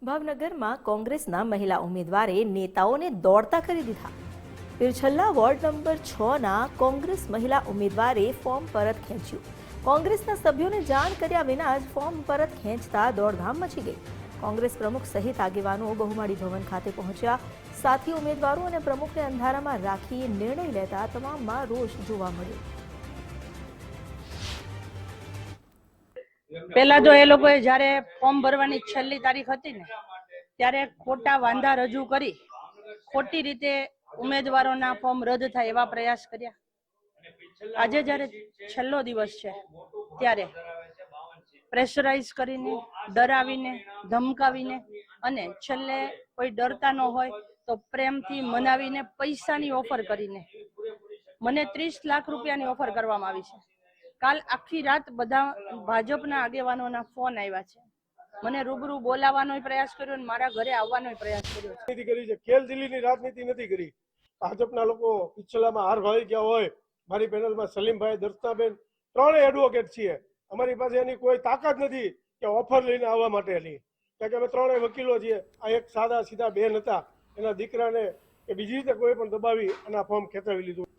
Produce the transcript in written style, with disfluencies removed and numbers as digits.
ભાવનગરમાં કોંગ્રેસના મહિલા ઉમેદવારે નેતાઓને દોડતા કરી દીધા। પીરછલ્લા વોર્ડ નંબર 6ના કોંગ્રેસ મહિલા ઉમેદવારે ફોર્મ પરત ખેંચ્યું। કોંગ્રેસના સભ્યોને જાણ કર્યા વિના જ ફોર્મ પરત ખેંચતા દોડધામ મચી ગઈ। કોંગ્રેસ પ્રમુખ સહિત આગેવાનો બહુમાળી ભવન ખાતે પહોંચ્યા। સાથી ઉમેદવારો અને પ્રમુખને અંધારામાં રાખી નિર્ણય લેતા તમામમાં રોષ જોવા મળ્યો। પહેલા તો એ લોકોએ જ્યારે ફોર્મ ભરવાની છેલ્લી તારીખ હતી ને ત્યારે ખોટા વાંધા રજૂ કરી ખોટી રીતે ઉમેદવારોના ફોર્મ રદ થાય એવા પ્રયાસ કર્યા। આજે જ્યારે છેલ્લો દિવસ છે ત્યારે પ્રેશરાઇઝ કરીને, ડરાવીને, ધમકાવીને અને છેલ્લે કોઈ ડરતા ન હોય તો પ્રેમથી મનાવીને પૈસાની ઓફર કરીને મને 30 લાખ રૂપિયાની ઓફર કરવામાં આવી છે। કાલ આખી રાત બધા ભાજપના આગેવાનોના ફોન આવ્યા છે, મને રૂબરૂ બોલાવવાનો પ્રયાસ કર્યો અને મારા ઘરે આવવાનો પ્રયાસ કર્યો છે। રાજનીતિ કરી છે, ખેલદિલીની રાજનીતિ નથી કરી। ભાજપના લોકો પિછલામાં હાર ભાવી ગયા હોય। મારી પેનલમાં સલીમભાઈ, દર્શનાબેન ત્રણેય એડવોકેટ છીએ। અમારી પાસે એની કોઈ તાકાત નથી કે ઓફર લઈને આવવા માટેની, કારણ કે અમે ત્રણેય વકીલો છીએ। આ એક સાદા સીધા બેન હતા, એના દીકરાને કે બીજી રીતે કોઈ પણ દબાવી અને આ ફોર્મ ખેંચાવી લીધું।